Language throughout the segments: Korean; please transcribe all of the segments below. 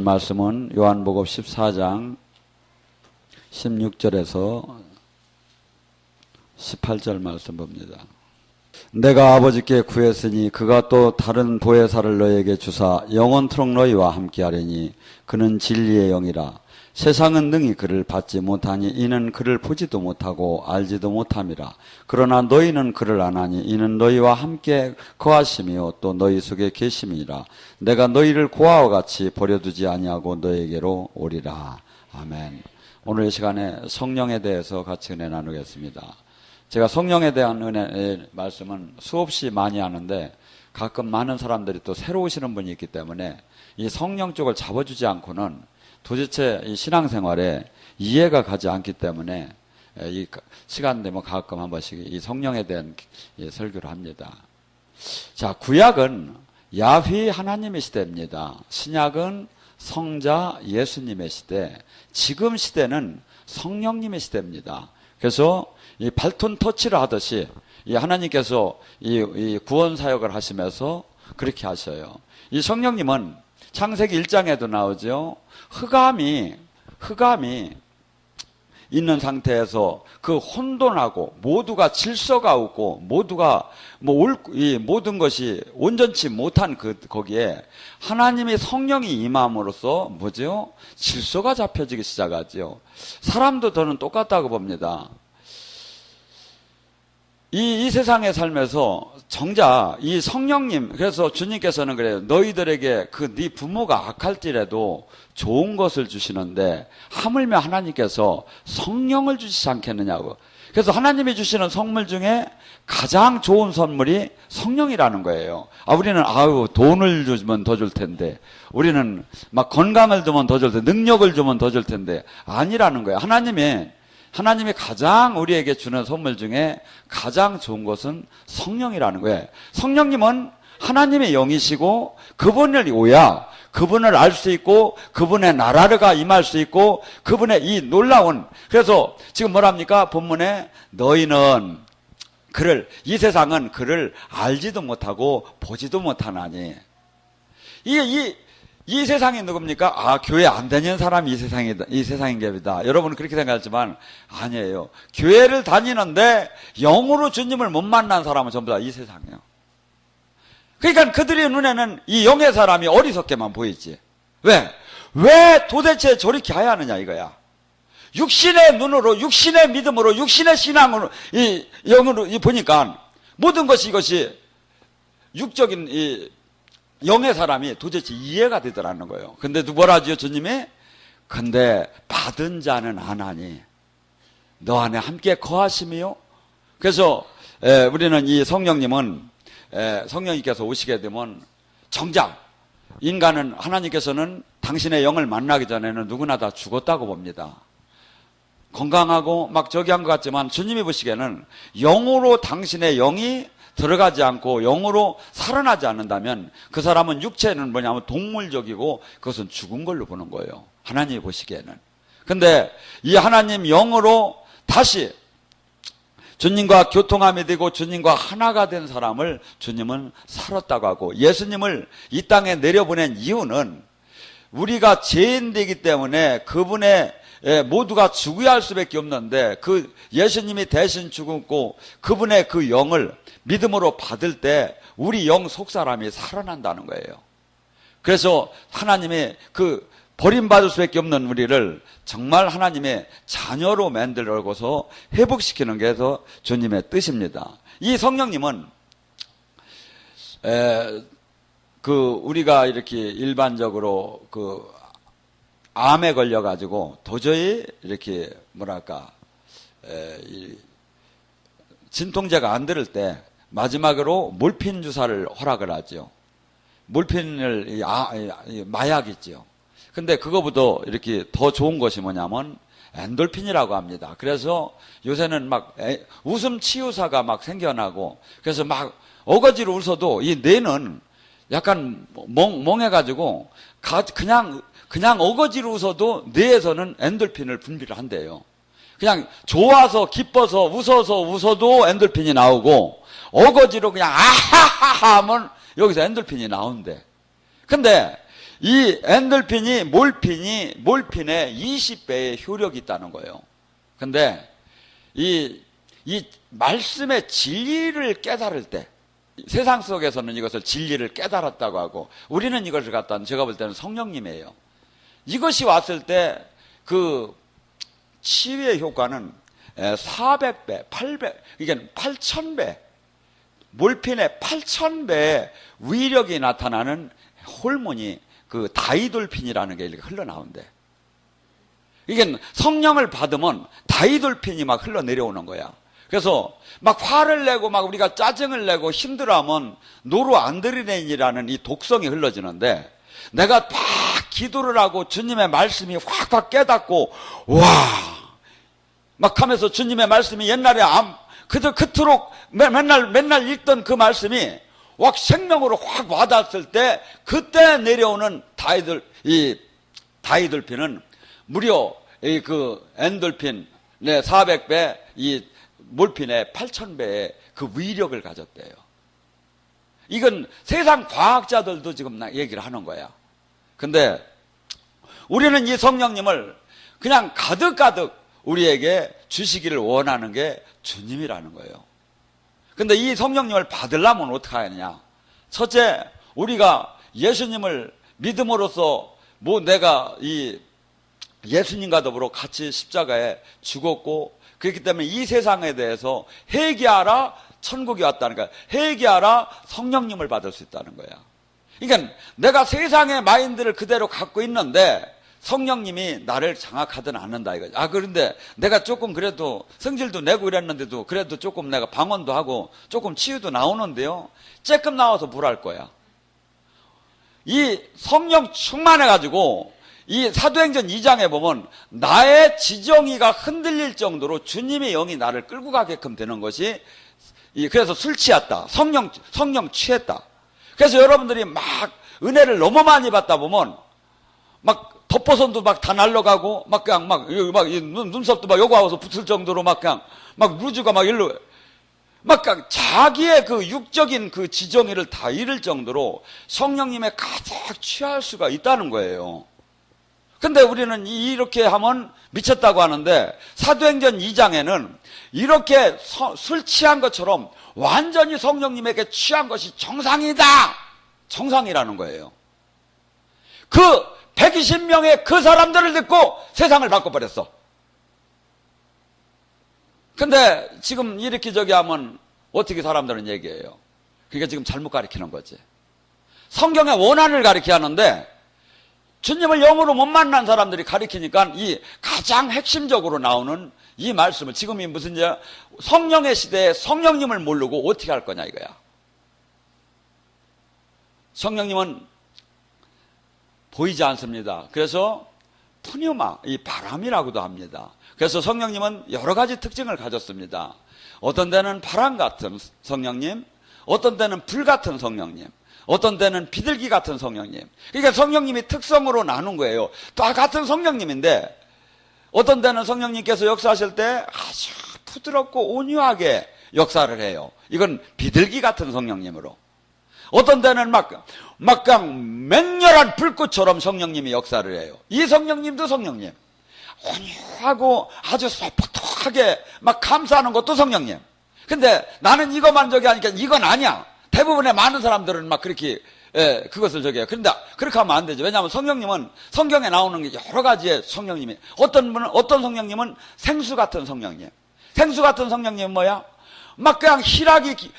말씀은 요한복음 14장 16절에서 18절 말씀 봅니다. 내가 아버지께 구했으니 그가 또 다른 보혜사를 너에게 주사 영원토록 너희와 함께하리니 그는 진리의 영이라. 세상은 능히 그를 받지 못하니 이는 그를 보지도 못하고 알지도 못함이라. 그러나 너희는 그를 아나니 이는 너희와 함께 거하심이요 또 너희 속에 계심이라. 내가 너희를 고아와 같이 버려두지 아니하고 너희에게로 오리라. 아멘. 오늘 이 시간에 성령에 대해서 같이 은혜 나누겠습니다. 제가 성령에 대한 은혜 말씀은 수없이 많이 하는데 가끔 많은 사람들이 또 새로 오시는 분이 있기 때문에 이 성령 쪽을 잡아주지 않고는 도대체 이 신앙생활에 이해가 가지 않기 때문에 이 시간 되면 가끔 한 번씩 이 성령에 대한 설교를 합니다. 자, 구약은 야훼 하나님의 시대입니다. 신약은 성자 예수님의 시대, 지금 시대는 성령님의 시대입니다. 그래서 이 발톤 터치를 하듯이 이 하나님께서 이 구원 사역을 하시면서 그렇게 하셔요. 이 성령님은 창세기 1장에도 나오죠. 흑암이 있는 상태에서 그 혼돈하고 모두가 질서가 없고 모두가 이 모든 것이 온전치 못한 거기에 하나님의 성령이 임함으로써 뭐죠? 질서가 잡혀지기 시작하죠. 사람도 저는 똑같다고 봅니다. 이 세상에 살면서 정작 이 성령님, 그래서 주님께서는 그래요. 너희들에게 네 부모가 악할지라도 좋은 것을 주시는데 하물며 하나님께서 성령을 주시지 않겠느냐고. 그래서 하나님이 주시는 선물 중에 가장 좋은 선물이 성령이라는 거예요. 우리는 돈을 주면 더 줄 텐데, 우리는 막 건강을 주면 더 줄 텐데, 능력을 주면 더 줄 텐데, 아니라는 거예요. 하나님이 가장 우리에게 주는 선물 중에 가장 좋은 것은 성령이라는 거예요. 성령님은 하나님의 영이시고 그분을 오야 그분을 알 수 있고 그분의 나라가 임할 수 있고 그분의 이 놀라운, 그래서 지금 뭐랍니까? 본문에 너희는 이 세상은 그를 알지도 못하고 보지도 못하나니. 이 세상이 누굽니까? 교회 안 다니는 사람이 이 세상인 겁니다. 여러분은 그렇게 생각하지만 아니에요. 교회를 다니는데 영으로 주님을 못 만난 사람은 전부 다 이 세상이에요. 그러니까 그들의 눈에는 이 영의 사람이 어리석게만 보이지. 왜 도대체 저렇게 해야 하느냐 이거야. 육신의 눈으로, 육신의 믿음으로, 육신의 신앙으로, 이 영으로 보니까 모든 것이 이것이 육적인 영의 사람이 도대체 이해가 되더라는 거예요. 근데 뭐라 하죠, 주님이? 근데 받은 자는 안 하니 너 안에 함께 거하심이요. 그래서 우리는 이 성령님은 성령님께서 오시게 되면 정작 인간은, 하나님께서는 당신의 영을 만나기 전에는 누구나 다 죽었다고 봅니다. 건강하고 막 저기 한 것 같지만 주님이 보시기에는 영으로 당신의 영이 들어가지 않고 영으로 살아나지 않는다면 그 사람은 육체는 뭐냐면 동물적이고 그것은 죽은 걸로 보는 거예요. 하나님이 보시기에는. 근데 이 하나님 영으로 다시 주님과 교통함이 되고 주님과 하나가 된 사람을 주님은 살았다고 하고, 예수님을 이 땅에 내려보낸 이유는 우리가 죄인되기 때문에 그분의 모두가 죽어야 할 수밖에 없는데 그 예수님이 대신 죽었고 그분의 그 영을 믿음으로 받을 때 우리 영 속사람이 살아난다는 거예요. 그래서 하나님의 버림받을 수밖에 없는 우리를 정말 하나님의 자녀로 만들어서 회복시키는 게 주님의 뜻입니다. 이 성령님은 우리가 이렇게 일반적으로 암에 걸려가지고 도저히 이렇게 진통제가 안 들을 때 마지막으로 몰핀 주사를 허락을 하죠. 몰핀을 마약 있죠. 근데 그거보다 이렇게 더 좋은 것이 뭐냐면 엔돌핀이라고 합니다. 그래서 요새는 막 웃음 치유사가 막 생겨나고, 그래서 막 어거지로 웃어도 이 뇌는 약간 멍해가지고 그냥 어거지로 웃어도 뇌에서는 엔돌핀을 분비를 한대요. 그냥 좋아서 기뻐서 웃어도 엔돌핀이 나오고, 어거지로 그냥 아하하하 하면 여기서 엔돌핀이 나온대. 근데 이 엔돌핀이 몰핀의 20배의 효력이 있다는 거예요. 근데 이 말씀의 진리를 깨달을 때, 세상 속에서는 이것을 진리를 깨달았다고 하고, 우리는 이것을 갖다 제가 볼 때는 성령님이에요. 이것이 왔을 때 그 치유의 효과는 400배, 800, 이게 8000배, 몰핀의 8000배의 위력이 나타나는 호르몬이 그 다이돌핀이라는 게 이렇게 흘러나온대. 이게 성령을 받으면 다이돌핀이 막 흘러내려오는 거야. 그래서 막 화를 내고 막 우리가 짜증을 내고 힘들어하면 노로안드레날린이라는 이 독성이 흘러지는데, 내가 막 기도를 하고 주님의 말씀이 확확 깨닫고 와 막 하면서 주님의 말씀이 옛날에 그토록 맨날 읽던 그 말씀이 확 생명으로 확 와닿았을 때, 그때 내려오는 다이돌핀은 무려 그 엔돌핀 400배, 이 몰핀의 8000배의 그 위력을 가졌대요. 이건 세상 과학자들도 지금 얘기를 하는 거야. 근데 우리는 이 성령님을 그냥 가득가득 우리에게 주시기를 원하는 게 주님이라는 거예요. 근데 이 성령님을 받으려면 어떻게 하느냐? 첫째, 우리가 예수님을 믿음으로써 내가 이 예수님과 더불어 같이 십자가에 죽었고, 그렇기 때문에 이 세상에 대해서 회개하라, 천국이 왔다는 거야. 회개하라, 성령님을 받을 수 있다는 거야. 그러니까 내가 세상의 마인드를 그대로 갖고 있는데 성령님이 나를 장악하든 않는다 이거지. 그런데 내가 조금 그래도 성질도 내고 이랬는데도 그래도 조금 내가 방언도 하고 조금 치유도 나오는데요, 쬐끔 나와서 뭘 할 거야? 이 성령 충만해가지고 이 사도행전 2장에 보면 나의 지정의가 흔들릴 정도로 주님의 영이 나를 끌고 가게끔 되는 것이, 그래서 술 취했다, 성령 취했다. 그래서 여러분들이 막 은혜를 너무 많이 받다 보면 막 덮어선도 막 다 날라가고 막 그냥 막 눈썹도 막 요거 와서 붙을 정도로 막 그냥 막 루즈가 막 일로 막 그냥 자기의 그 육적인 그 지정의를 다 잃을 정도로 성령님에 가득 취할 수가 있다는 거예요. 근데 우리는 이렇게 하면 미쳤다고 하는데, 사도행전 2장에는 이렇게 술 취한 것처럼 완전히 성령님에게 취한 것이 정상이다, 정상이라는 거예요. 그 120명의 그 사람들을 듣고 세상을 바꿔버렸어. 근데 지금 이렇게 저기 하면 어떻게 사람들은 얘기해요? 그게 지금 잘못 가르치는 거지. 성경의 원한을 가르치게 하는데 주님을 영으로 못 만난 사람들이 가르치니까 이 가장 핵심적으로 나오는 이 말씀을, 지금이 무슨 성령의 시대에 성령님을 모르고 어떻게 할 거냐 이거야. 성령님은 보이지 않습니다. 그래서 푸뉴마, 이 바람이라고도 합니다. 그래서 성령님은 여러 가지 특징을 가졌습니다. 어떤 데는 바람 같은 성령님, 어떤 데는 불 같은 성령님, 어떤 데는 비둘기 같은 성령님. 그러니까 성령님이 특성으로 나눈 거예요. 다 같은 성령님인데 어떤 데는 성령님께서 역사하실 때 아주 부드럽고 온유하게 역사를 해요. 이건 비둘기 같은 성령님으로. 어떤 데는 막 그냥 맹렬한 불꽃처럼 성령님이 역사를 해요. 이 성령님도 성령님. 온유하고 아주 소프트하게 막 감싸는 것도 성령님. 근데 나는 이것만 저기 하니까 이건 아니야. 대부분의 많은 사람들은 막 그렇게 그것을 저기 해요. 그런데 그렇게 하면 안 되죠. 왜냐하면 성령님은 성경에 나오는 게 여러 가지의 성령님이, 어떤 성령님은 생수 같은 성령님. 생수 같은 성령님은 뭐야? 막 그냥 희락이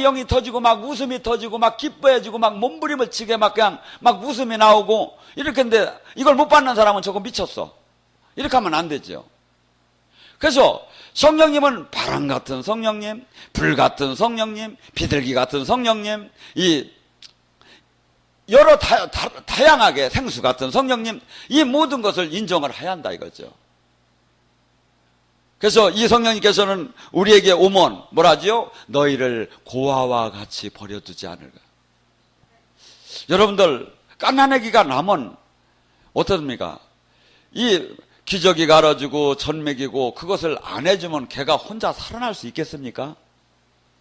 영이 터지고 막 웃음이 터지고 막 기뻐해지고 막 몸부림을 치게 막 그냥 막 웃음이 나오고 이렇게. 했는데 이걸 못 받는 사람은 조금 미쳤어. 이렇게 하면 안 되죠. 그래서 성령님은 바람 같은 성령님, 불 같은 성령님, 비둘기 같은 성령님, 이 여러 다양하게 생수 같은 성령님, 이 모든 것을 인정을 해야 한다 이거죠. 그래서 이 성령님께서는 우리에게 오면 뭐라지요? 너희를 고아와 같이 버려두지 않을까. 여러분들 갓난아기가 나면 어떻습니까? 이 기저귀 갈아주고 전 먹이고 그것을 안 해주면 걔가 혼자 살아날 수 있겠습니까?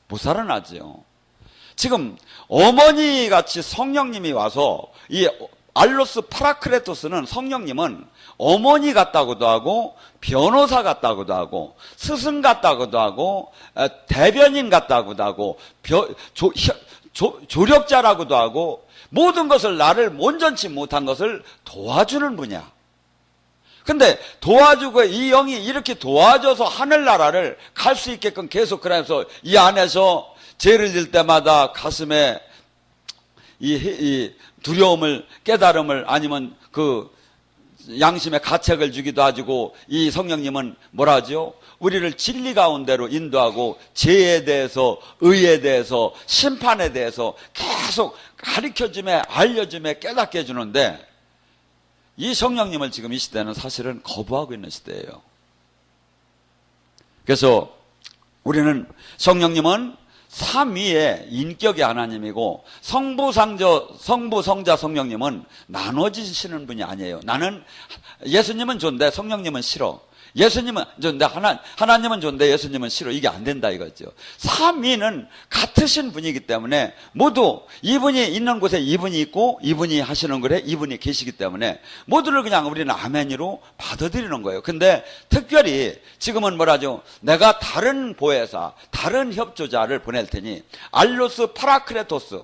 못 살아나죠. 지금 어머니 같이 성령님이 와서 이 알로스 파라크레토스는 성령님은 어머니 같다고도 하고 변호사 같다고도 하고 스승 같다고도 하고 대변인 같다고도 하고 조력자라고도 하고 모든 것을 나를 온전치 못한 것을 도와주는 분이야. 근데 도와주고 이 영이 이렇게 도와줘서 하늘나라를 갈 수 있게끔 계속 그러면서 이 안에서 죄를 질 때마다 가슴에 이 두려움을, 깨달음을 아니면 그 양심의 가책을 주기도 하고 이 성령님은 뭐라 하죠? 우리를 진리 가운데로 인도하고 죄에 대해서, 의에 대해서, 심판에 대해서 계속 가르쳐주며 알려주며 깨닫게 해주는데 이 성령님을 지금 이 시대는 사실은 거부하고 있는 시대예요. 그래서 우리는 성령님은 삼위의 인격의 하나님이고 성부, 성자, 성령님은 나눠지시는 분이 아니에요. 나는 예수님은 좋은데 성령님은 싫어. 예수님은 좋은데 하나님은 좋은데 예수님은 싫어. 이게 안 된다 이거죠. 삼위는 같으신 분이기 때문에 모두 이분이 있는 곳에 이분이 있고 이분이 하시는 글에 이분이 계시기 때문에 모두를 그냥 우리는 아멘이로 받아들이는 거예요. 근데 특별히 지금은 뭐라죠? 내가 다른 보혜사, 다른 협조자를 보낼 테니 알로스 파라크레토스.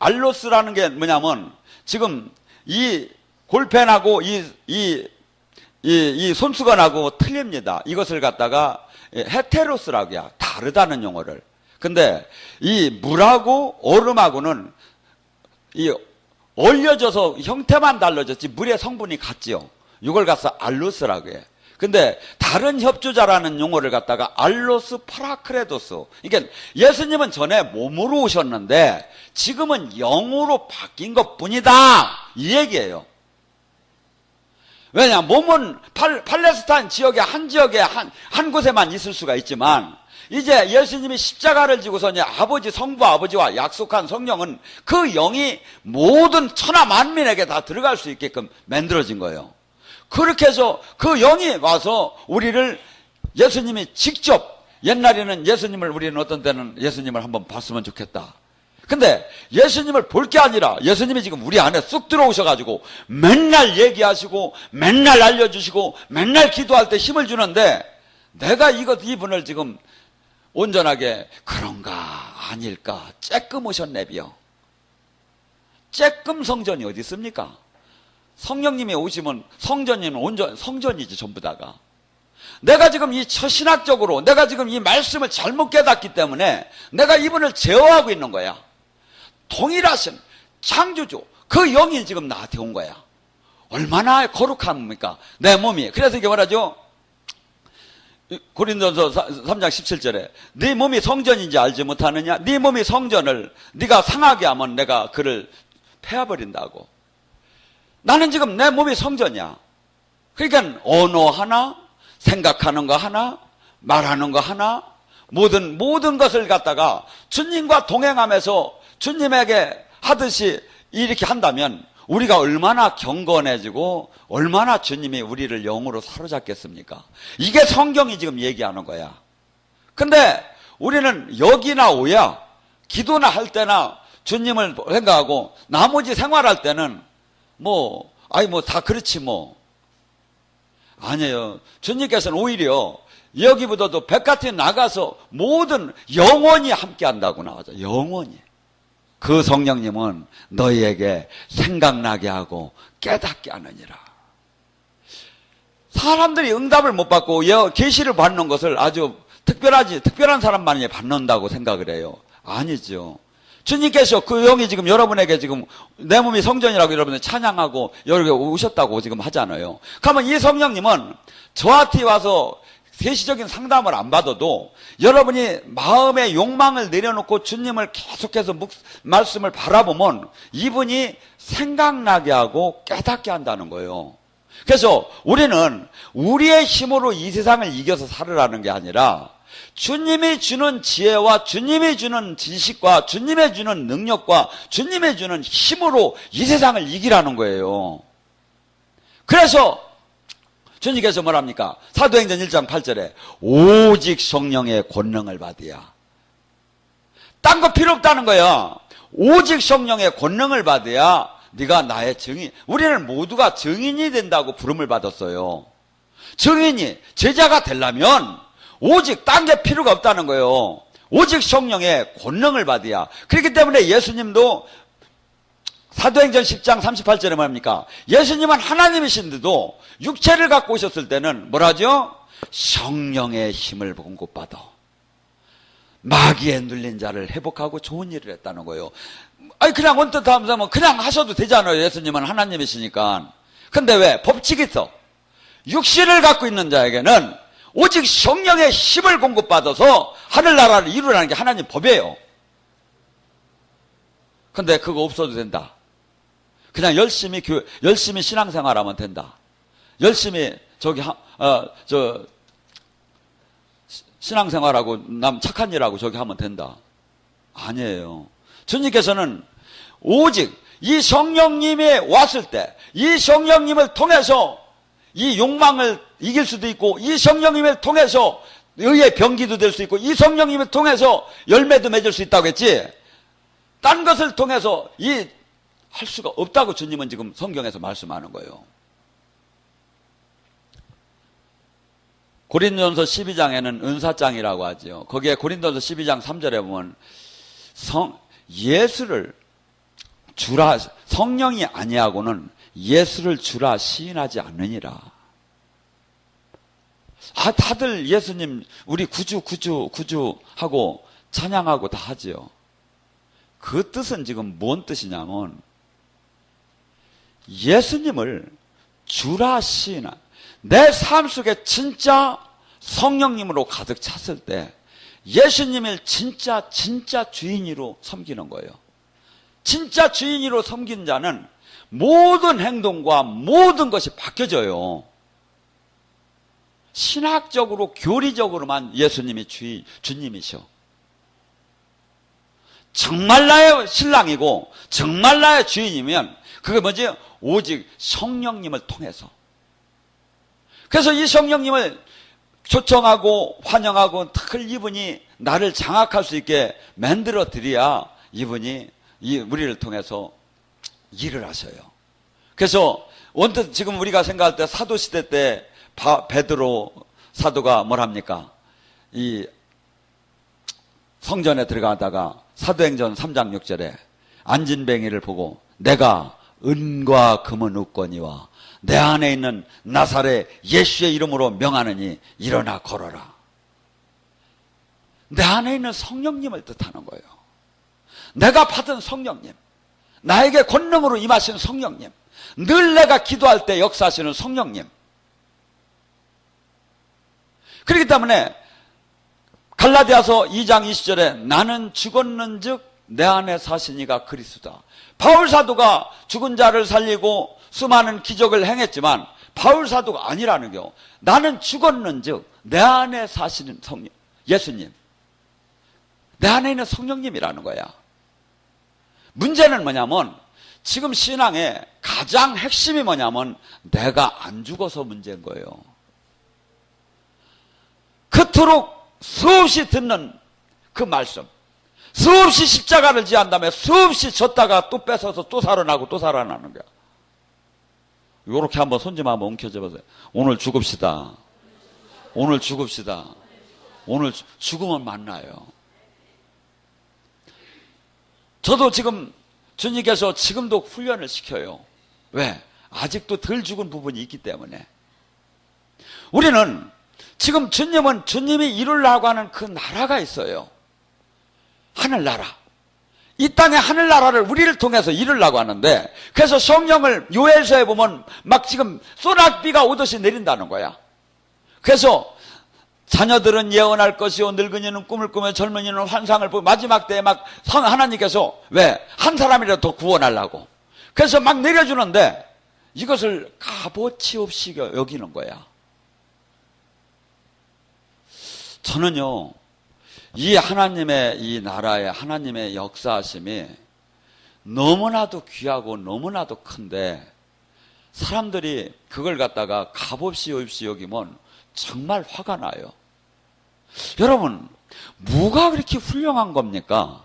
알로스라는 게 뭐냐면 지금 이 골펜하고 이 손수건하고 틀립니다. 이것을 갖다가 헤테로스라고 해요. 다르다는 용어를. 근데 이 물하고 얼음하고는 이 얼려져서 형태만 달라졌지 물의 성분이 같지요. 이걸 갖서 알로스라고 해요. 근데 다른 협조자라는 용어를 갖다가 알로스 파라크레도스. 그러니까 예수님은 전에 몸으로 오셨는데 지금은 영으로 바뀐 것뿐이다. 이 얘기예요. 왜냐, 몸은 팔레스타인 지역의 한 지역에 한 곳에만 있을 수가 있지만 이제 예수님이 십자가를 지고서 이제 아버지, 성부 아버지와 약속한 성령은 그 영이 모든 천하 만민에게 다 들어갈 수 있게끔 만들어진 거예요. 그렇게 해서 그 영이 와서 우리를 예수님이 직접, 옛날에는 예수님을 우리는 어떤 때는 예수님을 한번 봤으면 좋겠다. 근데 예수님을 볼 게 아니라 예수님이 지금 우리 안에 쑥 들어오셔가지고 맨날 얘기하시고 맨날 알려주시고 맨날 기도할 때 힘을 주는데 내가 이분을 지금 온전하게 그런가 아닐까 쬐끔 오셨네비요. 쬐끔 성전이 어디 있습니까? 성령님이 오시면 성전이면 온전 성전이지 전부 다가. 내가 지금 이 처신학적으로 내가 지금 이 말씀을 잘못 깨닫기 때문에 내가 이분을 제어하고 있는 거야. 동일하신 창조주 그 영이 지금 나한테 온 거야. 얼마나 거룩합니까 내 몸이. 그래서 이게 말하죠. 고린도서 3장 17절에 네 몸이 성전인지 알지 못하느냐. 네 몸이 성전을 네가 상하게 하면 내가 그를 패해버린다고. 나는 지금 내 몸이 성전이야. 그러니까 언어 하나, 생각하는 거 하나, 말하는 거 하나, 모든 것을 갖다가 주님과 동행하면서 주님에게 하듯이 이렇게 한다면 우리가 얼마나 경건해지고 얼마나 주님이 우리를 영으로 사로잡겠습니까? 이게 성경이 지금 얘기하는 거야. 근데 우리는 여기나 오야 기도나 할 때나 주님을 생각하고 나머지 생활할 때는 다 그렇지 뭐. 아니에요. 주님께서는 오히려 여기보다도 백같이 나가서 모든 영원히 함께 한다고 나와서 영원히. 그 성령님은 너희에게 생각나게 하고 깨닫게 하느니라. 사람들이 응답을 못 받고 계시를 받는 것을 아주 특별한 사람만이 받는다고 생각을 해요. 아니죠. 주님께서 그 영이 지금 여러분에게 지금 내 몸이 성전이라고 여러분들 찬양하고 여기 오셨다고 지금 하잖아요. 그러면 이 성령님은 저한테 와서 세시적인 상담을 안 받아도 여러분이 마음의 욕망을 내려놓고 주님을 계속해서 말씀을 바라보면 이분이 생각나게 하고 깨닫게 한다는 거예요. 그래서 우리는 우리의 힘으로 이 세상을 이겨서 살으라는 게 아니라 주님이 주는 지혜와 주님이 주는 지식과 주님이 주는 능력과 주님이 주는 힘으로 이 세상을 이기라는 거예요. 그래서 주님께서 뭐랍니까? 사도행전 1장 8절에 오직 성령의 권능을 받으야. 딴 거 필요 없다는 거야. 오직 성령의 권능을 받으야 네가 나의 증인. 우리는 모두가 증인이 된다고 부름을 받았어요. 증인이 제자가 되려면 오직 딴 게 필요가 없다는 거예요. 오직 성령의 권능을 받아야. 그렇기 때문에 예수님도 사도행전 10장 38절에 뭐합니까? 예수님은 하나님이신데도 육체를 갖고 오셨을 때는 뭐라죠? 성령의 힘을 공급받아 마귀에 눌린 자를 회복하고 좋은 일을 했다는 거예요. 아니 그냥 언뜻 하면 그냥 하셔도 되잖아요. 예수님은 하나님이시니까. 근데 왜? 법칙이 있어. 육신을 갖고 있는 자에게는 오직 성령의 힘을 공급받아서 하늘나라를 이루라는 게 하나님 법이에요. 근데 그거 없어도 된다. 그냥 열심히 신앙생활하면 된다. 열심히 신앙생활하고 남 착한 일하고 저기 하면 된다. 아니에요. 주님께서는 오직 이 성령님이 왔을 때 이 성령님을 통해서 이 욕망을 이길 수도 있고 이 성령님을 통해서 의의 병기도 될 수 있고 이 성령님을 통해서 열매도 맺을 수 있다고 했지 딴 것을 통해서 할 수가 없다고 주님은 지금 성경에서 말씀하는 거예요. 고린도전서 12장에는 은사장이라고 하죠. 거기에 고린도전서 12장 3절에 보면 예수를 주라 성령이 아니하고는 예수를 주라 시인하지 않느니라. 다들 예수님 우리 구주 하고 찬양하고 다 하지요. 그 뜻은 지금 뭔 뜻이냐면 예수님을 주라 시인하 내 삶 속에 진짜 성령님으로 가득 찼을 때 예수님을 진짜 주인으로 섬기는 거예요. 진짜 주인으로 섬긴 자는 모든 행동과 모든 것이 바뀌어져요. 신학적으로 교리적으로만 예수님이 주님이셔. 정말 나의 신랑이고 정말 나의 주인이면 그게 뭐지? 오직 성령님을 통해서. 그래서 이 성령님을 초청하고 환영하고 늘 이분이 나를 장악할 수 있게 만들어 드려야 이분이 우리를 통해서 일을 하셔요. 그래서 언뜻 지금 우리가 생각할 때 사도시대 때 베드로 사도가 뭐랍니까? 이 성전에 들어가다가 사도행전 3장 6절에 안진뱅이를 보고 내가 은과 금은 없거니와 내 안에 있는 나사렛 예수의 이름으로 명하느니 일어나 걸어라. 내 안에 있는 성령님을 뜻하는 거예요. 내가 받은 성령님, 나에게 권능으로 임하시는 성령님, 늘 내가 기도할 때 역사하시는 성령님. 그렇기 때문에 갈라디아서 2장 20절에 나는 죽었는즉 내 안에 사시니가 그리스도다. 바울 사도가 죽은 자를 살리고 수많은 기적을 행했지만 바울 사도가 아니라는 거. 나는 죽었는즉 내 안에 사시는 성령, 예수님, 내 안에 있는 성령님이라는 거야. 문제는 뭐냐면 지금 신앙의 가장 핵심이 뭐냐면 내가 안 죽어서 문제인 거예요. 그토록 수없이 듣는 그 말씀, 수없이 십자가를 지한 다음에 수없이 졌다가 또 뺏어서 또 살아나고 또 살아나는 거야. 요렇게 한번 손 좀 한번 엉켜줘 보세요. 오늘 죽읍시다. 오늘 죽읍시다. 오늘 죽으면 만나요. 저도 지금 주님께서 지금도 훈련을 시켜요. 왜? 아직도 덜 죽은 부분이 있기 때문에. 우리는 지금 주님이 이루려고 하는 그 나라가 있어요. 하늘나라. 이 땅의 하늘나라를 우리를 통해서 이루려고 하는데, 그래서 성령을 요엘서에 보면 막 지금 소낙비가 오듯이 내린다는 거야. 그래서 자녀들은 예언할 것이요 늙은이는 꿈을 꾸며 젊은이는 환상을 보고 마지막 때에 막 하나님께서 왜? 한 사람이라도 더 구원하려고. 그래서 막 내려주는데 이것을 값어치 없이 여기는 거야. 저는요, 이 하나님의 이 나라의 하나님의 역사하심이 너무나도 귀하고 너무나도 큰데 사람들이 그걸 갖다가 값없이 여기면 정말 화가 나요. 여러분, 뭐가 그렇게 훌륭한 겁니까?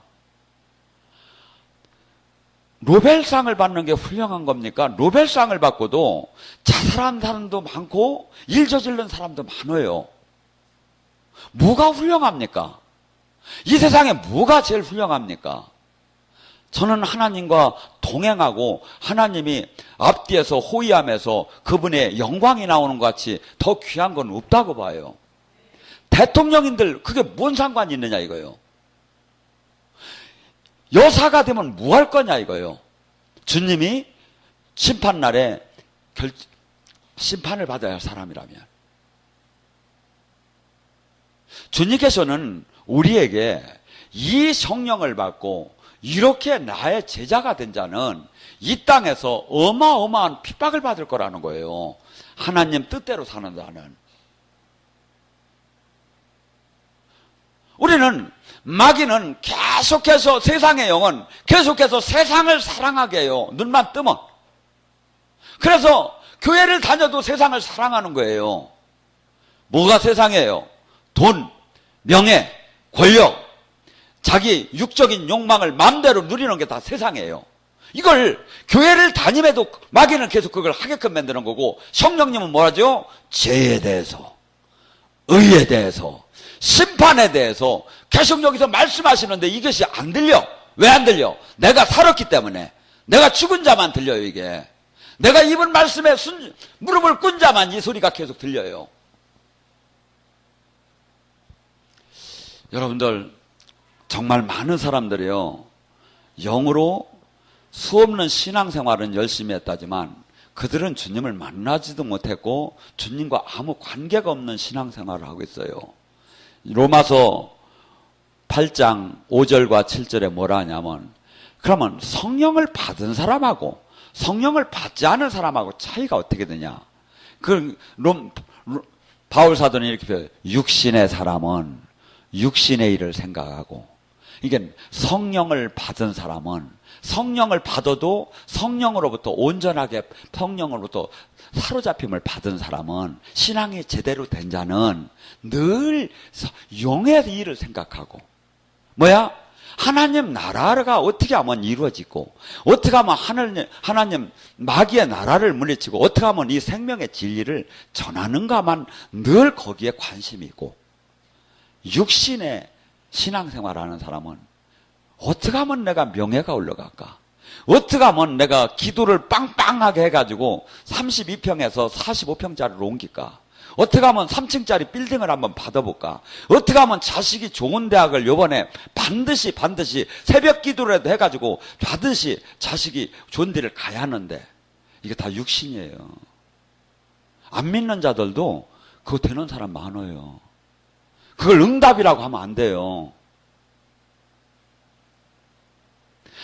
노벨상을 받는 게 훌륭한 겁니까? 노벨상을 받고도 자살한 사람도 많고 일 저지른 사람도 많아요. 뭐가 훌륭합니까? 이 세상에 뭐가 제일 훌륭합니까? 저는 하나님과 동행하고 하나님이 앞뒤에서 호위하면서 그분의 영광이 나오는 것 같이 더 귀한 건 없다고 봐요. 대통령인들 그게 뭔 상관이 있느냐 이거요. 여사가 되면 뭐 할 거냐 이거요. 주님이 심판날에 심판을 받아야 할 사람이라면. 주님께서는 우리에게 이 성령을 받고 이렇게 나의 제자가 된 자는 이 땅에서 어마어마한 핍박을 받을 거라는 거예요. 하나님 뜻대로 사는 자는. 우리는 마귀는 계속해서 세상의 영은 계속해서 세상을 사랑하게 해요. 눈만 뜨면. 그래서 교회를 다녀도 세상을 사랑하는 거예요. 뭐가 세상이에요? 돈, 명예, 권력, 자기 육적인 욕망을 마음대로 누리는 게 다 세상이에요. 이걸 교회를 다님에도 마귀는 계속 그걸 하게끔 만드는 거고, 성령님은 뭐라죠? 죄에 대해서, 의에 대해서, 심판에 대해서 계속 여기서 말씀하시는데 이것이 안 들려. 왜 안 들려? 내가 살았기 때문에. 내가 죽은 자만 들려요, 이게. 내가 입은 말씀에 무릎을 꿇은 자만 이 소리가 계속 들려요. 여러분들, 정말 많은 사람들이요, 영으로 수없는 신앙생활은 열심히 했다지만 그들은 주님을 만나지도 못했고 주님과 아무 관계가 없는 신앙생활을 하고 있어요. 로마서 8장 5절과 7절에 뭐라 하냐면, 그러면 성령을 받은 사람하고 성령을 받지 않은 사람하고 차이가 어떻게 되냐. 바울 사도는 이렇게 표현해요. 육신의 사람은 육신의 일을 생각하고, 이게 성령을 받은 사람은 성령을 받아도 성령으로부터 온전하게 성령으로부터 사로잡힘을 받은 사람은, 신앙이 제대로 된 자는 늘 영의 일을 생각하고, 뭐야? 하나님 나라가 어떻게 하면 이루어지고, 어떻게 하면 하나님 마귀의 나라를 물리치고, 어떻게 하면 이 생명의 진리를 전하는가만 늘 거기에 관심이 있고, 육신의 신앙생활하는 사람은 어떻게 하면 내가 명예가 올라갈까? 어떻게 하면 내가 기도를 빵빵하게 해가지고 32평에서 45평짜리로 옮길까? 어떻게 하면 3층짜리 빌딩을 한번 받아볼까? 어떻게 하면 자식이 좋은 대학을 요번에 반드시 새벽 기도라도 해가지고 반드시 자식이 좋은 데를 가야 하는데, 이게 다 육신이에요. 안 믿는 자들도 그거 되는 사람 많아요. 그걸 응답이라고 하면 안 돼요.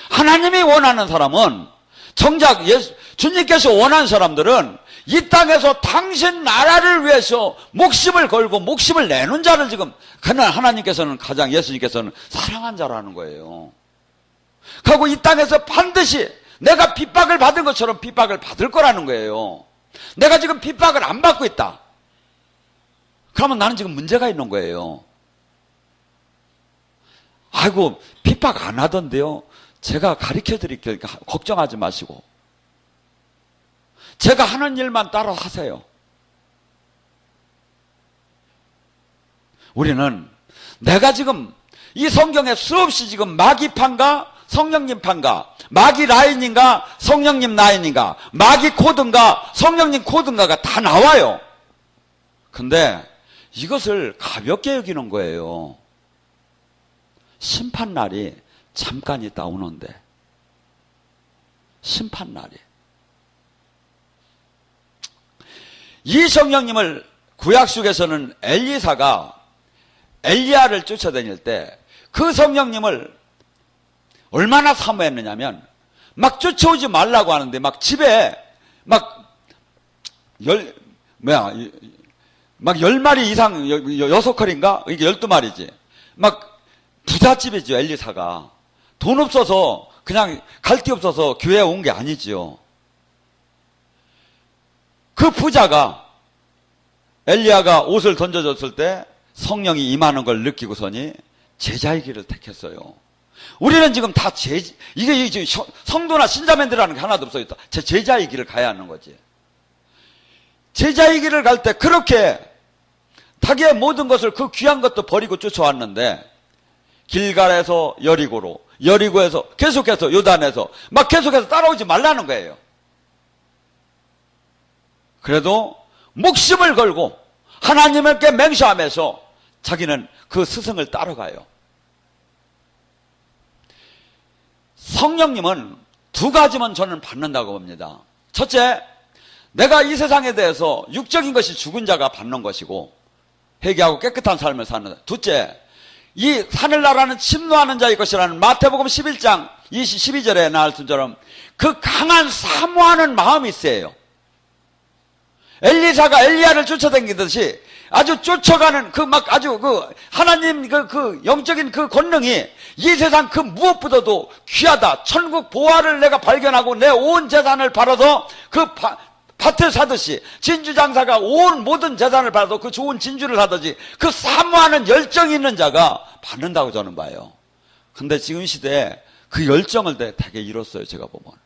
하나님이 원하는 사람은, 정작 주님께서 원하는 사람들은 이 땅에서 당신 나라를 위해서 목숨을 걸고 목숨을 내는 자를 지금, 그날 하나님께서는 가장, 예수님께서는 사랑한 자라는 거예요. 그리고 이 땅에서 반드시 내가 핍박을 받은 것처럼 핍박을 받을 거라는 거예요. 내가 지금 핍박을 안 받고 있다. 그러면 나는 지금 문제가 있는 거예요. 아이고, 핍박 안 하던데요. 제가 가르쳐 드릴게요. 걱정하지 마시고. 제가 하는 일만 따라 하세요. 우리는 내가 지금 이 성경에 수없이 지금 마귀판가 성령님판가, 마귀 라인인가 성령님 라인인가, 마귀 코드인가 성령님 코드인가가 다 나와요. 근데 이것을 가볍게 여기는 거예요. 심판날이 잠깐 있다 오는데, 심판날이. 이 성령님을 구약 속에서는 엘리사가 엘리야를 쫓아다닐 때 그 성령님을 얼마나 사모했느냐면, 막 쫓아오지 말라고 하는데 막 집에 막 10마리 이상, 6컬인가? 이게 12마리지. 막 부잣집이죠, 엘리사가. 돈 없어서, 그냥 갈 데 없어서 교회에 온 게 아니지요. 그 부자가 엘리야가 옷을 던져줬을 때 성령이 임하는 걸 느끼고서니 제자의 길을 택했어요. 우리는 지금 다 이게 지금 성도나 신자맨들이라는 게 하나도 없어요. 제 제자의 길을 가야 하는 거지. 제자의 길을 갈 때 그렇게 자기의 모든 것을 그 귀한 것도 버리고 쫓아왔는데 길갈에서 여리고로, 여리고에서 계속해서 요단에서 막 계속해서 따라오지 말라는 거예요. 그래도 목숨을 걸고 하나님께 맹세하면서 자기는 그 스승을 따라가요. 성령님은 두 가지만 저는 받는다고 봅니다. 첫째, 내가 이 세상에 대해서 육적인 것이 죽은 자가 받는 것이고 회개하고 깨끗한 삶을 사는. 둘째, 이 하늘나라는 침노하는 자의 것이라는 마태복음 11장 12절에 나올 것처럼 그 강한 사모하는 마음이 있어요. 엘리사가 엘리야를 쫓아다니듯이 아주 쫓아가는 하나님 그 영적인 그 권능이 이 세상 그 무엇보다도 귀하다. 천국 보화를 내가 발견하고 내 온 재산을 팔아서 그 밭을 사듯이 진주장사가 온 모든 재산을 팔아서 그 좋은 진주를 사듯이 그 사모하는 열정이 있는 자가 받는다고 저는 봐요. 근데 지금 시대에 그 열정을 되게 잃었어요. 제가 보면.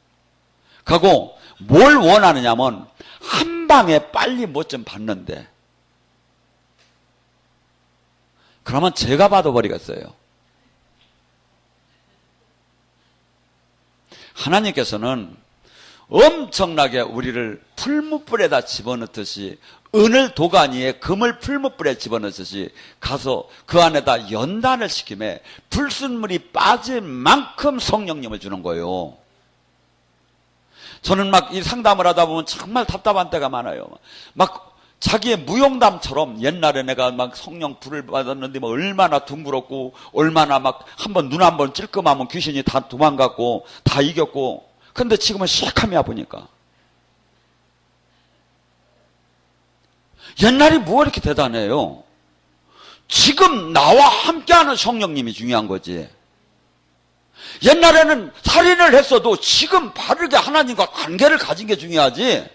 그리고 뭘 원하느냐면 한 방에 빨리 뭐 좀 받는데 그러면 제가 받아버리겠어요. 하나님께서는 엄청나게 우리를 풀무불에다 집어넣듯이 은을 도가니에 금을 풀무불에 집어넣듯이 가서 그 안에다 연단을 시키며 불순물이 빠질 만큼 성령님을 주는 거예요. 저는 막 이 상담을 하다 보면 정말 답답한 때가 많아요. 막 자기의 무용담처럼 옛날에 내가 막 성령 불을 받았는데 뭐 얼마나 둥그렇고 얼마나 막 한번 눈 한번 찔끔하면 귀신이 다 도망갔고 다 이겼고 근데 지금은 시약함이 아프니까 옛날이 뭐 이렇게 대단해요. 지금 나와 함께하는 성령님이 중요한 거지. 옛날에는 살인을 했어도 지금 바르게 하나님과 관계를 가진 게 중요하지.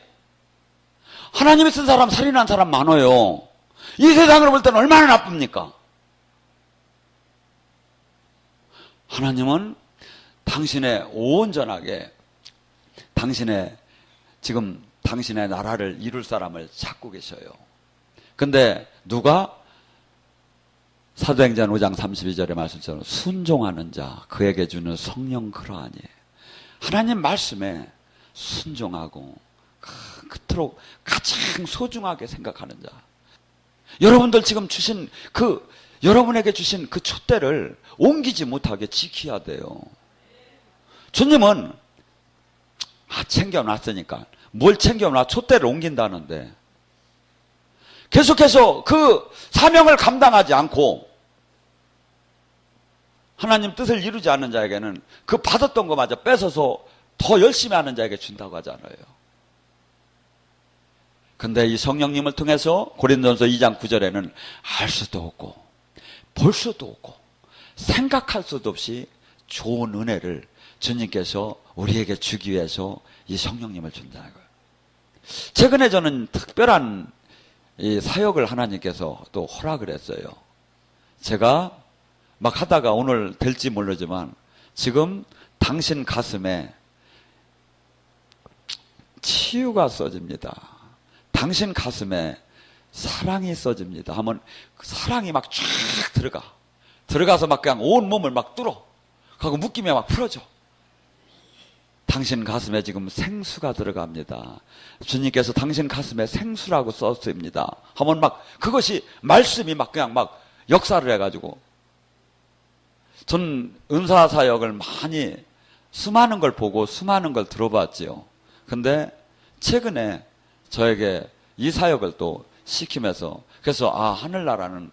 하나님이 쓴 사람 살인한 사람 많아요. 이 세상을 볼 때는 얼마나 나쁩니까? 하나님은 당신의 온전하게 지금 당신의 나라를 이룰 사람을 찾고 계셔요. 근데 누가? 사도행전 5장 32절의 말씀처럼 순종하는 자 그에게 주는 성령 그러하니. 하나님 말씀에 순종하고 그토록 가장 소중하게 생각하는 자. 여러분들 지금 주신 여러분에게 주신 그 촛대를 옮기지 못하게 지켜야 돼요. 주님은 챙겨놨으니까 뭘 챙겨놔? 촛대를 옮긴다는데 계속해서 그 사명을 감당하지 않고 하나님 뜻을 이루지 않는 자에게는 그 받았던 것마저 뺏어서 더 열심히 하는 자에게 준다고 하잖아요. 근데 이 성령님을 통해서 고린도전서 2장 9절에는 알 수도 없고 볼 수도 없고 생각할 수도 없이 좋은 은혜를 주님께서 우리에게 주기 위해서 이 성령님을 준다는 거예요. 최근에 저는 특별한 이 사역을 하나님께서 또 허락을 했어요. 제가 막 하다가 오늘 될지 모르지만 지금 당신 가슴에 치유가 써집니다. 당신 가슴에 사랑이 써집니다. 하면 사랑이 막 쫙 들어가서 막 그냥 온 몸을 막 뚫어. 하고 묶이면 막 풀어져. 당신 가슴에 지금 생수가 들어갑니다. 주님께서 당신 가슴에 생수라고 썼습니다. 하면 막 그것이 말씀이 막 그냥 막 역사를 해가지고 전 은사 사역을 많이 수많은 걸 보고 수많은 걸 들어봤지요. 근데 최근에 저에게 이 사역을 또 시키면서 그래서 하늘나라는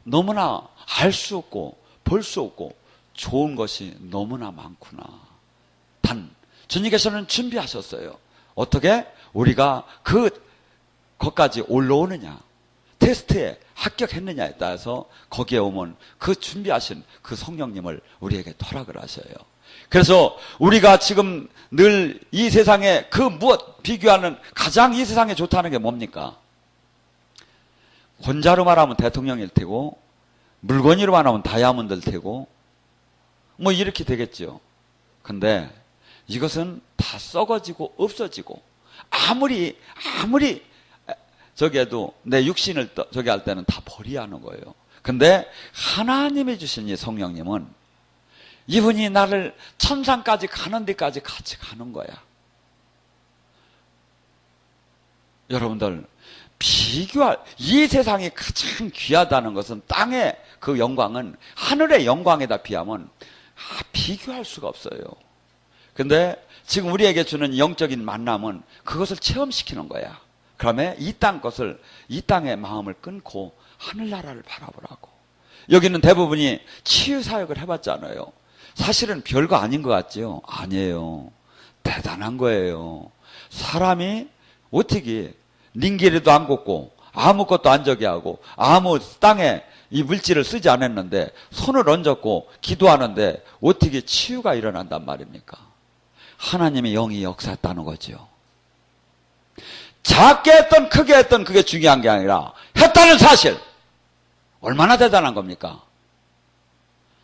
너무나 알 수 없고 볼 수 없고 좋은 것이 너무나 많구나. 단 주님께서는 준비하셨어요. 어떻게? 우리가 그것까지 올라오느냐, 테스트에 합격했느냐에 따라서 거기에 오면 그 준비하신 그 성령님을 우리에게 허락을 하셔요. 그래서 우리가 지금 늘 이 세상에 그 무엇 비교하는 가장 이 세상에 좋다는 게 뭡니까? 혼자로 말하면 대통령일 테고 물건으로 말하면 다이아몬드일 테고 뭐 이렇게 되겠죠. 근데 이것은 다 썩어지고 없어지고 아무리 저기 해도 내 육신을 저기 할 때는 다 버려야 하는 거예요. 근데 하나님이 주신 이 성령님은 이분이 나를 천상까지 가는 데까지 같이 가는 거야. 여러분들 비교할 이 세상이 가장 귀하다는 것은 땅의 그 영광은 하늘의 영광에다 비하면 비교할 수가 없어요. 근데 지금 우리에게 주는 영적인 만남은 그것을 체험시키는 거야. 그러면 이 땅 것을 이 땅의 마음을 끊고 하늘나라를 바라보라고. 여기는 대부분이 치유 사역을 해봤잖아요. 사실은 별거 아닌 것 같지요? 아니에요. 대단한 거예요. 사람이 어떻게 링겔에도 안 걷고 아무것도 안 저기 하고 아무 땅에 이 물질을 쓰지 않았는데 손을 얹었고 기도하는데 어떻게 치유가 일어난단 말입니까? 하나님의 영이 역사했다는 거죠. 작게 했던 크게 했던 그게 중요한 게 아니라 했다는 사실. 얼마나 대단한 겁니까?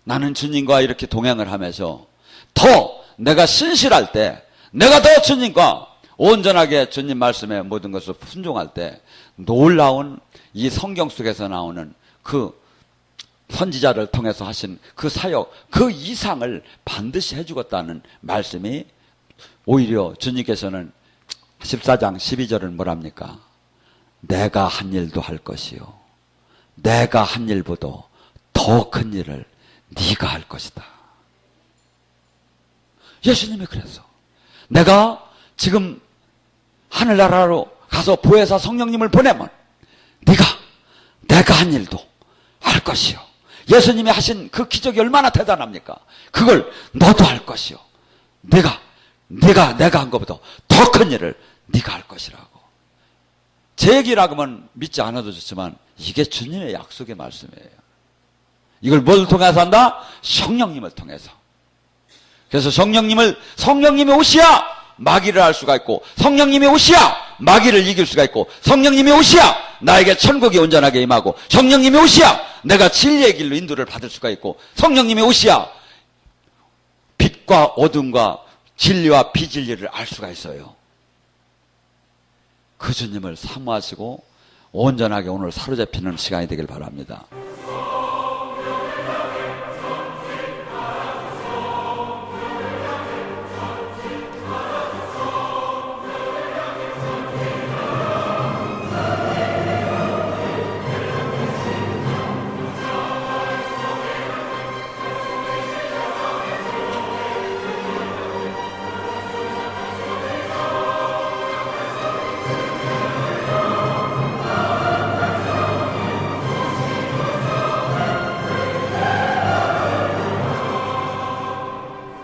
나는 주님과 이렇게 동행을 하면서 더 내가 신실할 때, 내가 더 주님과 온전하게 주님 말씀에 모든 것을 순종할 때 놀라운 이 성경 속에서 나오는 그 선지자를 통해서 하신 그 사역, 그 이상을 반드시 해주겠다는 말씀이 오히려 주님께서는 14장 12절은 뭐랍니까? 내가 한 일도 할 것이요. 내가 한 일보다 더 큰 일을 네가 할 것이다. 예수님이 그래서 내가 지금 하늘나라로 가서 보혜사 성령님을 보내면 내가 한 일도 할 것이요. 예수님이 하신 그 기적이 얼마나 대단합니까? 그걸 너도 할 것이요. 내가 한 것보다 더 큰 일을 네가 할 것이라고. 제 얘기라고 하면 믿지 않아도 좋지만 이게 주님의 약속의 말씀이에요. 이걸 뭘 통해서 한다? 성령님을 통해서. 그래서 성령님이 오셔야 마귀를 할 수가 있고, 성령님이 오셔야 마귀를 이길 수가 있고, 성령님이 오셔야 나에게 천국이 온전하게 임하고, 성령님이 오셔야 내가 진리의 길로 인도를 받을 수가 있고, 성령님이 오셔야 빛과 어둠과 진리와 비진리를 알 수가 있어요. 그 주님을 사모하시고 온전하게 오늘 사로잡히는 시간이 되길 바랍니다.